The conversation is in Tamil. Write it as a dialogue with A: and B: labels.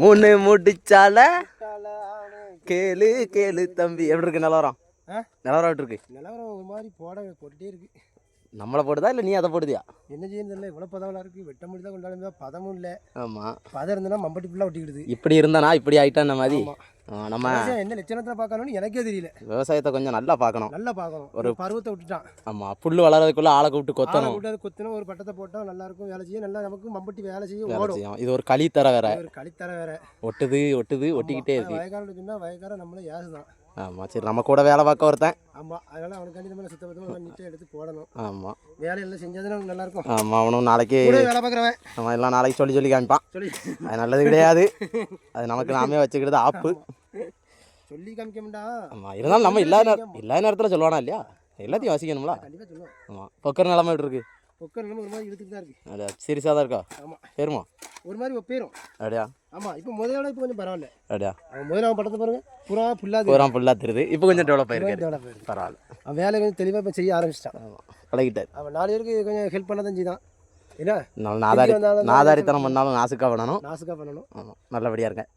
A: மூணு முடிச்சால கேளு கேளு தம்பி. எப்படி இருக்கு நிலவரம்? நிலவரம் எப்படி இருக்கு?
B: நிலவரம் ஒரு மாதிரி போட்டுட்டே இருக்கு.
A: நம்மளை போடுதா இல்லை நீ அதை போடுதியா?
B: என்ன செய்யணும் தெரியல. இவ்வளோ பதவெல்லாம் இருக்குது. வெட்ட முடிதான் கொண்டாலும் பதமும் இல்லை.
A: ஆமாம்,
B: பதம் இருந்ததுன்னா மம்பட்டி ஃபுல்லாக ஒட்டிக்கிடுது.
A: இப்படி இருந்தானா இப்படி ஆகிட்டான் மாதிரி. நம்ம
B: என்ன லட்சணத்தில் பார்க்கணும்னு எனக்கே தெரியல.
A: விவசாயத்தை கொஞ்சம் நல்லா பார்க்கணும்.
B: நல்லா பார்க்கணும். ஒரு பருவத்தை விட்டுட்டான்.
A: ஆமாம், புல் வளர்றதுக்குள்ள ஆளை கூப்பிட்டு கொத்தணும்.
B: கொத்தணும், ஒரு பட்டத்தை போட்டால் நல்லா இருக்கும். வேலை செய்ய நல்லா நமக்கு மம்பட்டி வேலை செய்ய ஓடும்.
A: இது ஒரு களித்தர வேற.
B: ஒரு களித்தர வேற
A: ஒட்டுது ஒட்டிக்கிட்டே இருக்கு.
B: வயக்காரன் சொன்னால் வயக்காரன் நம்மளே ஏசுதான்.
A: ஆமாம், சரி நம்ம கூட வேலை பார்க்க ஒருத்தன்.
B: ஆமாம், அதனால அவனுக்காண்டி நம்ம சுத்தமாக நீட்டாக எடுத்து போடணும்.
A: ஆமாம்,
B: வேலையெல்லாம் செஞ்சாதான் அவனுக்கு நல்லா இருக்கும்.
A: ஆமாம், அவனும் நாளைக்கு
B: வேலை பார்க்குறவன்
A: நம்ம எல்லாம் நாளைக்கு சொல்லி காமிப்பான். அது நல்லது கிடையாது. அது நமக்கு நாமே வச்சுக்கிறது ஆப்பு.
B: சொல்லி காமிக்க மாட்டான்.
A: ஆமாம், இருந்தாலும் நம்ம இல்லாத நேரத்தில் சொல்லுவானா இல்லையா? எல்லாத்தையும் வாசிக்கணும்ல.
B: கண்டிப்பாக சொல்லுவான்.
A: ஆமாம், பொக்கர் நிலமை எப்படி இருக்கு?
B: பொக்கர் நிலமை ஒரு மாதிரி இழுத்துட்டு தான் இருக்கு.
A: அப்படியா? சீரியஸாக தான் இருக்கா?
B: ஆமாம்,
A: பேருமா
B: ஒரு மாதிரி ஒப்பேரும்.
A: அப்படியா?
B: ஆமாம், இப்போ முதலோட இப்போ கொஞ்சம் பரவாயில்ல.
A: அப்படியா?
B: அவன் முதல்ல அவன் படத்தை பாருங்க, பூரா
A: ஃபுல்லாக தெரியுது. இப்போ கொஞ்சம் டெவலப் ஆயிருக்கு. பரவாயில்ல,
B: அவன் வேலை கொஞ்சம் தெளிவாக இப்போ செய்ய ஆரம்பிச்சிட்டான்.
A: ஆமாம், பழகிட்டார்.
B: அவன் 4 பேருக்கு கொஞ்சம் ஹெல்ப் பண்ண தான் செய்தான். என்ன
A: நாதாரித்தனம் பண்ணாலும் நாசுக்காக பண்ணணும்.
B: நாசுக்காக பண்ணணும்.
A: ஆமாம், நல்லபடியாக இருக்கேன்.